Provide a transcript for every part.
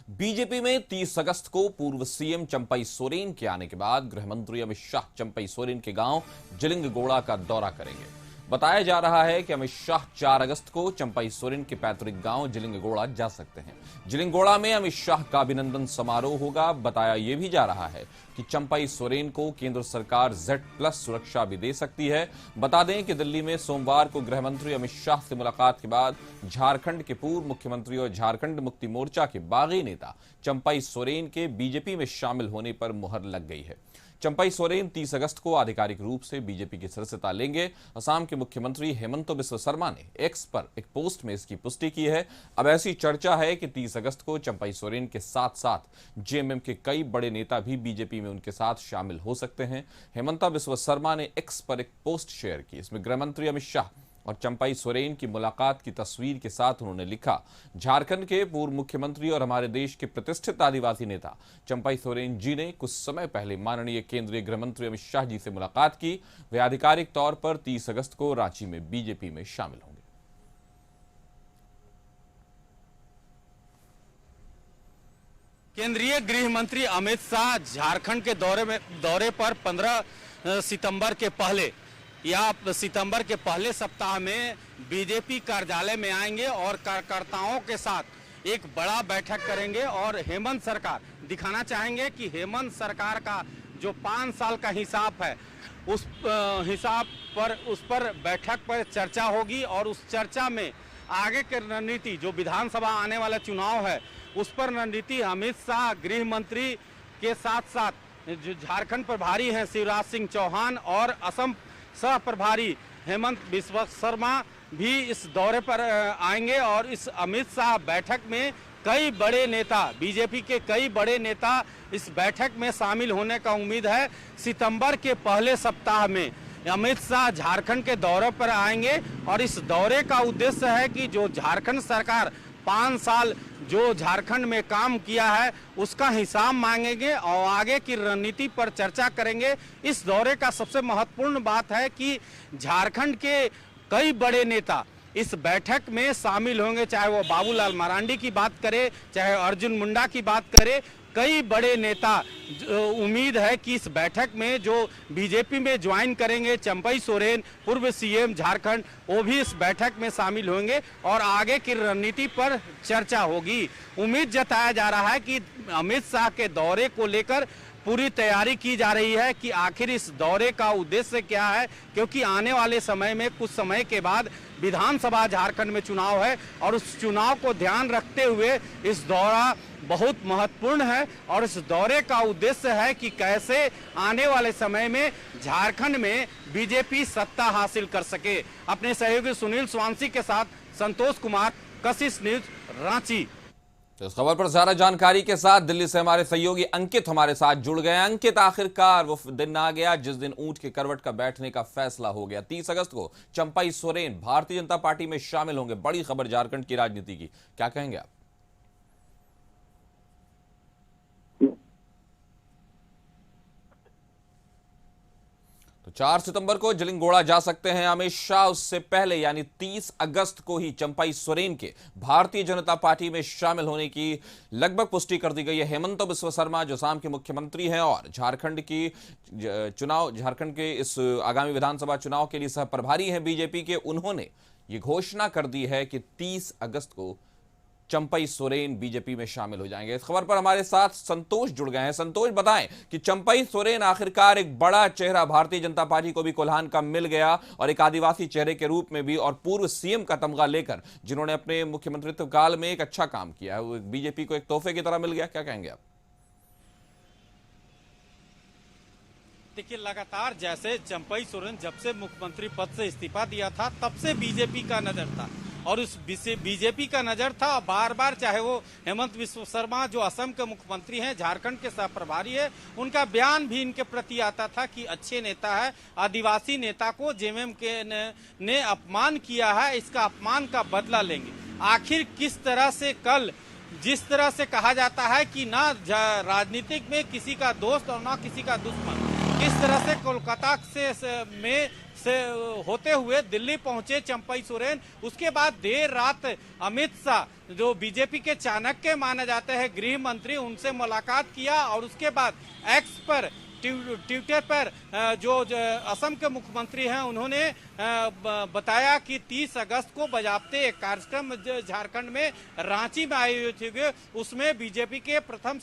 BJP में 30 अगस्त को पूर्व सीएम चंपई सोरेन के आने के बाद गृह मंत्री अमित शाह चंपई सोरेन के गांव जिलिंगगोड़ा का दौरा करेंगे। बताया जा रहा है कि अमित शाह 4 अगस्त को चंपई सोरेन के पैतृक गांव जिलिंगगोड़ा जा सकते हैं। जिलिंगगोड़ा में अमित शाह का अभिनंदन समारोह होगा। बताया यह भी जा रहा है कि चंपई सोरेन को केंद्र सरकार Z+ सुरक्षा भी दे सकती है। बता दें कि दिल्ली में सोमवार को गृह मंत्री अमित शाह से मुलाकात के बाद झारखंड के पूर्व मुख्यमंत्री और झारखंड मुक्ति मोर्चा के बागी नेता चंपई सोरेन के बीजेपी में शामिल होने पर मुहर लग गई है। चंपई सोरेन 30 अगस्त को आधिकारिक रूप से बीजेपी की सदस्यता लेंगे। असम के मुख्यमंत्री हेमंत बिस्वा शर्मा ने एक्स पर एक पोस्ट में इसकी पुष्टि की है। अब ऐसी चर्चा है कि 30 अगस्त को चंपई सोरेन के साथ साथ जेएमएम के कई बड़े नेता भी बीजेपी में उनके साथ शामिल हो सकते हैं। हेमंत बिस्वा शर्मा ने एक्स पर एक पोस्ट शेयर की। इसमें गृह मंत्री अमित शाह और चंपई सोरेन की मुलाकात की तस्वीर के साथ उन्होंने लिखा, झारखंड के पूर्व मुख्यमंत्री और हमारे देश के प्रतिष्ठित आदिवासी नेता चंपई सोरेन जी ने कुछ समय पहले माननीय केंद्रीय गृह मंत्री अमित शाह जी से मुलाकात की। वे आधिकारिक तौर पर 30 अगस्त को रांची में बीजेपी में शामिल होंगे। केंद्रीय गृह मंत्री अमित शाह झारखंड के दौरे पर 15 सितंबर के पहले या सितंबर के पहले सप्ताह में बीजेपी कार्यालय में आएंगे और कार्यकर्ताओं के साथ एक बड़ा बैठक करेंगे और हेमंत सरकार दिखाना चाहेंगे कि हेमंत सरकार का जो 5 साल का हिसाब है उस हिसाब पर उस पर बैठक पर चर्चा होगी और उस चर्चा में आगे की रणनीति जो विधानसभा आने वाला चुनाव है उस पर रणनीति अमित शाह गृह मंत्री के साथ साथ जो झारखंड प्रभारी हैं शिवराज सिंह चौहान और असम सह प्रभारी हेमंत बिस्वा शर्मा भी इस दौरे पर आएंगे और इस अमित शाह बैठक में कई बड़े नेता बीजेपी के कई बड़े नेता इस बैठक में शामिल होने का उम्मीद है। सितंबर के पहले सप्ताह में अमित शाह झारखंड के दौरे पर आएंगे और इस दौरे का उद्देश्य है कि जो झारखंड सरकार 5 साल जो झारखंड में काम किया है उसका हिसाब मांगेंगे और आगे की रणनीति पर चर्चा करेंगे। इस दौरे का सबसे महत्वपूर्ण बात है कि झारखंड के कई बड़े नेता इस बैठक में शामिल होंगे, चाहे वो बाबूलाल मरांडी की बात करे, चाहे अर्जुन मुंडा की बात करे। कई बड़े नेता उम्मीद है कि इस बैठक में जो बीजेपी में ज्वाइन करेंगे, चंपई सोरेन पूर्व सीएम झारखंड, वो भी इस बैठक में शामिल होंगे और आगे की रणनीति पर चर्चा होगी। उम्मीद जताया जा रहा है कि अमित शाह के दौरे को लेकर पूरी तैयारी की जा रही है कि आखिर इस दौरे का उद्देश्य क्या है, क्योंकि आने वाले समय में कुछ समय के बाद विधानसभा झारखंड में चुनाव है और उस चुनाव को ध्यान रखते हुए इस दौरा बहुत महत्वपूर्ण है और इस दौरे का उद्देश्य है कि कैसे आने वाले समय में झारखंड में बीजेपी सत्ता हासिल कर सके। अपने सहयोगी सुनील स्वांसी के साथ संतोष कुमार, कशिश न्यूज, रांची। तो इस खबर पर ज्यादा जानकारी के साथ दिल्ली से हमारे सहयोगी अंकित हमारे साथ जुड़ गए। अंकित, आखिरकार वो दिन आ गया जिस दिन ऊंट के करवट का बैठने का फैसला हो गया। 30 अगस्त को चंपई सोरेन भारतीय जनता पार्टी में शामिल होंगे। बड़ी खबर झारखंड की राजनीति की, क्या कहेंगे आप? तो 4 सितंबर को जिलिंगगोड़ा जा सकते हैं अमित शाह। उससे पहले यानी 30 अगस्त को ही चंपई सोरेन के भारतीय जनता पार्टी में शामिल होने की लगभग पुष्टि कर दी गई है। हेमंत बिस्वा शर्मा जो असम के मुख्यमंत्री हैं और झारखंड के इस आगामी विधानसभा चुनाव के लिए सह प्रभारी हैं बीजेपी के, उन्होंने ये घोषणा कर दी है कि 30 अगस्त को चंपई सोरेन बीजेपी में शामिल हो जाएंगे। इस खबर पर हमारे साथ संतोष जुड़ गए हैं। संतोष, बताएं कि चंपई सोरेन आखिरकार एक बड़ा चेहरा भारतीय जनता पार्टी को भी कोल्हान का मिल गया और एक आदिवासी चेहरे के रूप में भी, और पूर्व सीएम का तमगा लेकर जिन्होंने अपने मुख्यमंत्रित्व काल में एक अच्छा काम किया है, वो बीजेपी को एक तोहफे की तरह मिल गया। क्या कहेंगे आप? देखिए, लगातार जैसे चंपई सोरेन जब से मुख्यमंत्री पद से इस्तीफा दिया था तब से बीजेपी का नजर था और उस बीजेपी का नजर था बार बार, चाहे वो हेमंत बिस्वा शर्मा जो असम के मुख्यमंत्री हैं, झारखंड के सह प्रभारी है, उनका बयान भी इनके प्रति आता था कि अच्छे नेता है, आदिवासी नेता को जेएमएम के ने अपमान किया है, इसका अपमान का बदला लेंगे। आखिर किस तरह से कल जिस तरह से कहा जाता है कि ना राजनीतिक में किसी का दोस्त और ना किसी का दुश्मन, किस तरह से कोलकाता से होते हुए दिल्ली पहुंचे चंपई सोरेन। उसके बाद देर रात अमित शाह जो बीजेपी के चाणक्य माने जाते हैं गृह मंत्री, उनसे मुलाकात किया और उसके बाद एक्स पर ट्विटर पर जो असम के मुख्यमंत्री हैं उन्होंने बताया कि 30 अगस्त को बजाबते एक कार्यक्रम झारखंड में रांची में आयोजित हुए, उसमें बीजेपी के प्रथम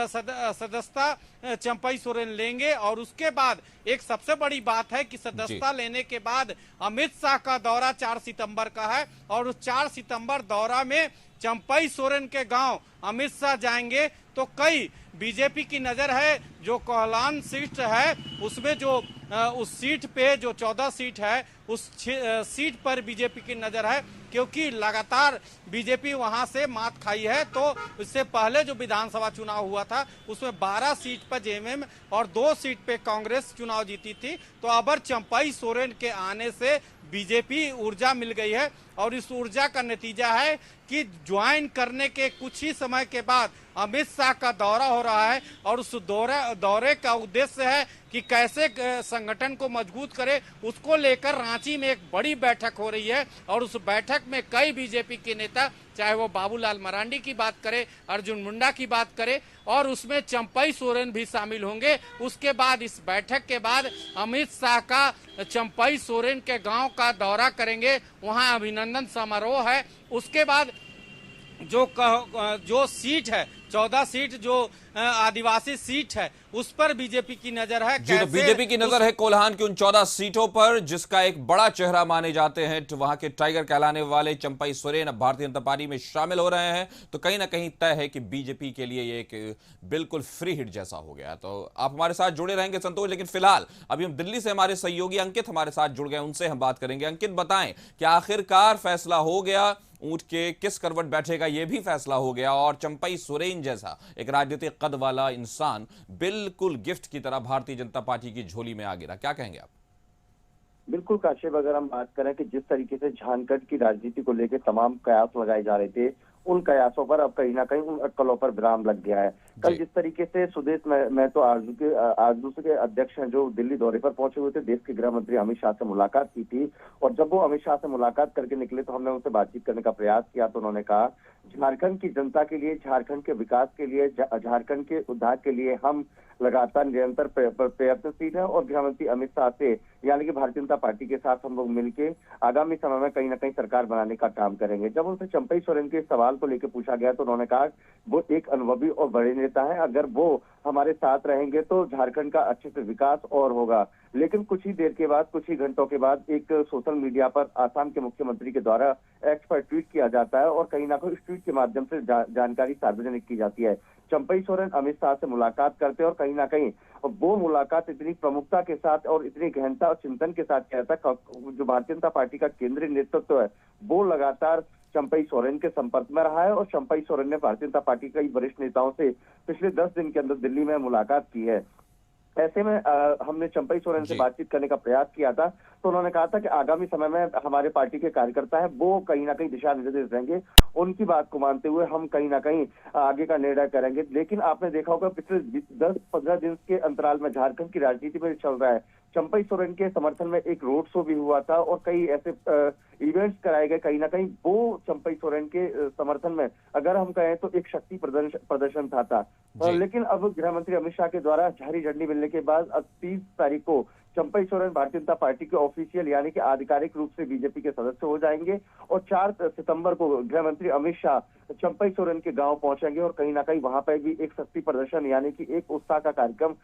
सदस्यता चंपई सोरेन लेंगे। और उसके बाद एक सबसे बड़ी बात है कि सदस्यता लेने के बाद अमित शाह का दौरा 4 सितंबर का है और उस 4 सितंबर दौरा में चंपई सोरेन के गांव अमित शाह जाएंगे। तो कई बीजेपी की नजर है जो कोहलान सीट है उसमें जो उस सीट पे जो 14 सीट है उस सीट पर बीजेपी की नजर है, क्योंकि लगातार बीजेपी वहां से मात खाई है। तो इससे पहले जो विधानसभा चुनाव हुआ था उसमें 12 सीट पर जेएमएम और 2 सीट पे कांग्रेस चुनाव जीती थी। तो अब चंपई सोरेन के आने से बीजेपी ऊर्जा मिल गई है और इस ऊर्जा का नतीजा है कि ज्वाइन करने के कुछ ही समय के बाद अमित शाह का दौरा हो रहा है और उस दौरे का उद्देश्य है कि कैसे संगठन को मजबूत करे, उसको लेकर रांची में एक बड़ी बैठक हो रही है। और उस बैठक में कई बीजेपी के नेता, चाहे वो बाबूलाल मरांडी की बात करे, अर्जुन मुंडा की बात करे, और उसमें चंपई सोरेन भी शामिल होंगे। उसके बाद इस बैठक के बाद अमित शाह का चंपई सोरेन के गांव का दौरा करेंगे, वहां अभिनंदन समारोह है। उसके बाद जो सीट है 14 सीट जो आदिवासी सीट है उस पर बीजेपी की नजर है। जी, तो बीजेपी की नजर है कोल्हान की उन 14 सीटों पर, जिसका एक बड़ा चेहरा माने जाते हैं तो वहां के टाइगर कहलाने वाले चंपई सोरेन अब भारतीय जनता पार्टी में शामिल हो रहे हैं। तो कहीं ना कहीं तय है कि बीजेपी के लिए ये एक बिल्कुल फ्री हिट जैसा हो गया। तो आप हमारे साथ जुड़े रहेंगे संतोष, लेकिन फिलहाल अभी हम दिल्ली से हमारे सहयोगी अंकित हमारे साथ जुड़ गए, उनसे हम बात करेंगे। अंकित, बताएं कि आखिरकार फैसला हो गया, ऊंट के किस करवट बैठेगा यह भी फैसला हो गया और चंपई सोरेन जैसा एक राजनीतिक कद वाला इंसान बिल्कुल गिफ्ट की तरह भारतीय जनता पार्टी की झोली में आ गिरा। क्या कहेंगे आप? बिल्कुल काशिफ, अगर हम बात करें कि जिस तरीके से झारखंड की राजनीति को लेकर तमाम कयास लगाए जा रहे थे, उन कयासों पर अब कहीं ना कहीं उन अटकलों पर विराम लग गया है। कल जिस तरीके से सुदेश महतो आरजू के अध्यक्ष हैं जो दिल्ली दौरे पर पहुंचे हुए थे, देश के गृह मंत्री अमित शाह से मुलाकात की थी और जब वो अमित शाह से मुलाकात करके निकले तो हमने उनसे बातचीत करने का प्रयास किया। तो उन्होंने कहा झारखंड की जनता के लिए, झारखंड के विकास के लिए, झारखंड के उद्धार के लिए हम लगातार निरंतर प्रयत्नशील है और गृह मंत्री अमित शाह से यानी कि भारतीय जनता पार्टी के साथ हम लोग मिलकर आगामी समय में कहीं ना कहीं सरकार बनाने का काम करेंगे। जब उनसे चंपई सोरेन के सवाल को लेकर पूछा गया तो उन्होंने कहा वो एक अनुभवी और बड़े नेता है, अगर वो हमारे साथ रहेंगे तो झारखंड का अच्छे से विकास और होगा। लेकिन कुछ ही देर के बाद, कुछ ही घंटों के बाद एक सोशल मीडिया पर आसाम के मुख्यमंत्री के द्वारा एक्स पर ट्वीट किया जाता है और कहीं ना कहीं इस ट्वीट के माध्यम से जानकारी सार्वजनिक की जाती है। चंपई सोरेन अमित शाह से मुलाकात करते और कहीं ना कहीं वो मुलाकात इतनी प्रमुखता के साथ और इतनी गहनता और चिंतन के साथ किया था। जो भारतीय जनता पार्टी का केंद्रीय नेतृत्व है वो लगातार चंपई सोरेन के संपर्क में रहा है और चंपई सोरेन ने भारतीय जनता पार्टी के कई वरिष्ठ नेताओं से पिछले 10 दिन के अंदर दिल्ली में मुलाकात की है। ऐसे में हमने चंपई सोरेन से बातचीत करने का प्रयास किया था तो उन्होंने कहा था कि आगामी समय में हमारे पार्टी के कार्यकर्ता है वो कहीं ना कहीं दिशा निर्देश देंगे, उनकी बात को मानते हुए हम कहीं ना कहीं आगे का निर्णय करेंगे। लेकिन आपने देखा होगा पिछले 10-15 दिन के अंतराल में झारखंड की राजनीति में चल रहा है, चंपई सोरेन के समर्थन में एक रोड शो भी हुआ था और कई ऐसे इवेंट्स कराए गए, कहीं ना कहीं वो चंपई सोरेन के समर्थन में अगर हम कहें तो एक शक्ति प्रदर्शन था। लेकिन अब गृह मंत्री अमित शाह के द्वारा हरी झंडी मिलने के बाद अब 30 तारीख को चंपई सोरेन भारतीय जनता पार्टी के ऑफिशियल यानी कि आधिकारिक रूप से बीजेपी के सदस्य हो जाएंगे और 4 सितंबर को गृह मंत्री अमित शाह चंपई सोरेन के गांव पहुंचेंगे और कहीं ना कहीं वहां पर भी एक शक्ति प्रदर्शन यानी कि एक उत्साह का कार्यक्रम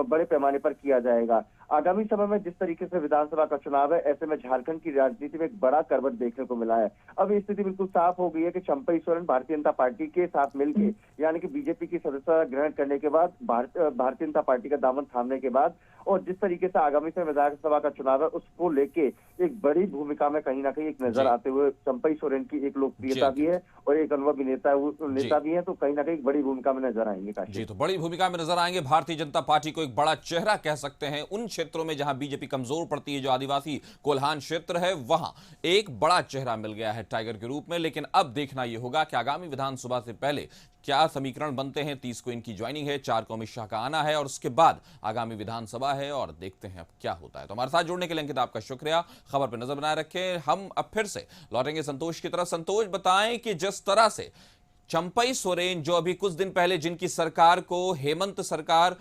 बड़े पैमाने पर किया जाएगा। आगामी समय में जिस तरीके से विधानसभा का चुनाव है, ऐसे में झारखंड की राजनीति में एक बड़ा करवट देखने को मिला है। अब ये स्थिति बिल्कुल साफ हो गई है कि चंपई सोरेन भारतीय जनता पार्टी के साथ मिलकर यानी कि बीजेपी की सदस्यता ग्रहण करने के बाद, भारतीय जनता पार्टी का दामन थामने के बाद और जिस तरीके से आगामी समय विधानसभा का चुनाव है उसको लेके एक बड़ी भूमिका में कहीं ना कहीं एक नजर आते हुए चंपई सोरेन की एक लोकप्रियता भी है और एक अनुभवी नेता भी है, तो कहीं ना कहीं बड़ी भूमिका में नजर आएंगे। जी, तो बड़ी भूमिका में नजर आएंगे। भारतीय जनता पार्टी को एक बड़ा चेहरा कह सकते हैं उन क्षेत्रों में जहां बीजेपी कमजोर पड़ती है, जो आदिवासी कोल्हान क्षेत्र है वहां एक बड़ा चेहरा मिल गया है टाइगर के रूप में। लेकिन अब देखना यह होगा कि आगामी विधानसभा से पहले क्या समीकरण बनते हैं। 30 को इनकी ज्वाइनिंग है, 4 को अमित शाह का आना है और उसके बाद आगामी विधानसभा है और देखते हैं अब क्या होता है। तो हमारे साथ जुड़ने के लिए अंकित आपका शुक्रिया। खबर पर नजर बनाए रखें। हम अब फिर से लौटेंगे संतोष की तरफ। संतोष, बताएं कि जिस तरह से चंपई सोरेन, जो अभी कुछ दिन पहले जिनकी सरकार को हेमंत सरकार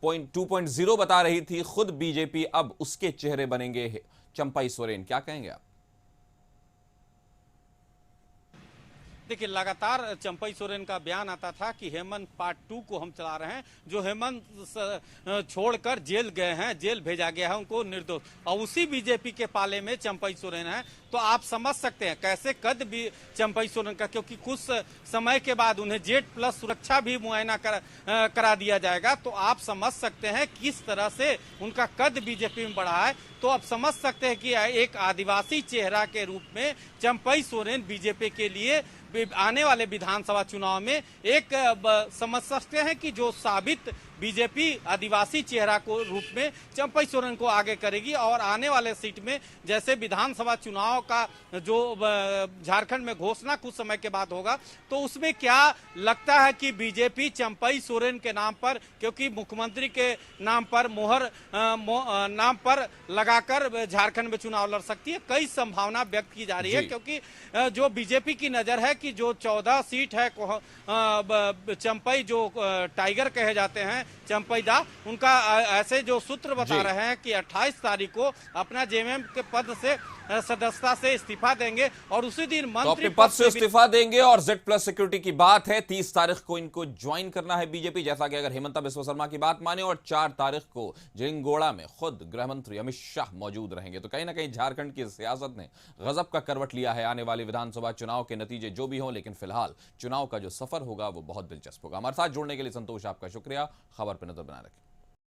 2.0 बता रही थी, खुद बीजेपी अब उसके चेहरे बनेंगे चंपई सोरेन, क्या कहेंगे आप? देखिए, लगातार चंपई सोरेन का बयान आता था कि हेमंत पार्ट 2 को हम चला रहे हैं। जो हेमंत छोड़कर जेल गए हैं, जेल भेजा गया है उनको निर्दोष, और उसी बीजेपी के पाले में चंपई सोरेन है। तो आप समझ सकते हैं कैसे कद भी चंपई सोरेन का, क्योंकि कुछ समय के बाद उन्हें Z+ सुरक्षा भी मुआयना करा दिया जाएगा। तो आप समझ सकते हैं किस तरह से उनका कद बीजेपी में बढ़ा है। तो आप समझ सकते हैं कि एक आदिवासी चेहरा के रूप में चंपई सोरेन बीजेपी के लिए आने वाले विधानसभा चुनाव में एक समझ सकते हैं कि जो साबित बीजेपी आदिवासी चेहरा को रूप में चंपई सोरेन को आगे करेगी। और आने वाले सीट में जैसे विधानसभा चुनाव का जो झारखंड में घोषणा कुछ समय के बाद होगा, तो उसमें क्या लगता है कि बीजेपी चंपई सोरेन के नाम पर, क्योंकि मुख्यमंत्री के नाम पर मोहर नाम पर लगाकर झारखंड में चुनाव लड़ सकती है। कई संभावना व्यक्त की जा रही है, क्योंकि जो बीजेपी की नजर है कि जो 14 सीट है चंपई, जो टाइगर कहे जाते हैं चंपई दा, उनका ऐसे जो सूत्र बता रहे हैं कि 28 तारीख को अपना जेएमएम के पद से सदस्यता से इस्तीफा देंगे और उसी दिन मंत्री पद से इस्तीफा देंगे। और Z+ सिक्योरिटी की बात है, 30 तारीख को इनको ज्वाइन करना है बीजेपी, जैसा कि अगर हेमंता बिस्वा शर्मा की बात माने, और 4 तारीख को जिंगोड़ा में खुद गृह मंत्री अमित शाह मौजूद रहेंगे। तो कहीं ना कहीं झारखंड की सियासत ने गजब का करवट लिया है। आने वाले विधानसभा चुनाव के नतीजे जो भी हों, लेकिन फिलहाल चुनाव का जो सफर होगा वो बहुत दिलचस्प होगा। हमारे साथ जुड़ने के लिए संतोष आपका शुक्रिया। खबर पर नजर बनाए रखें।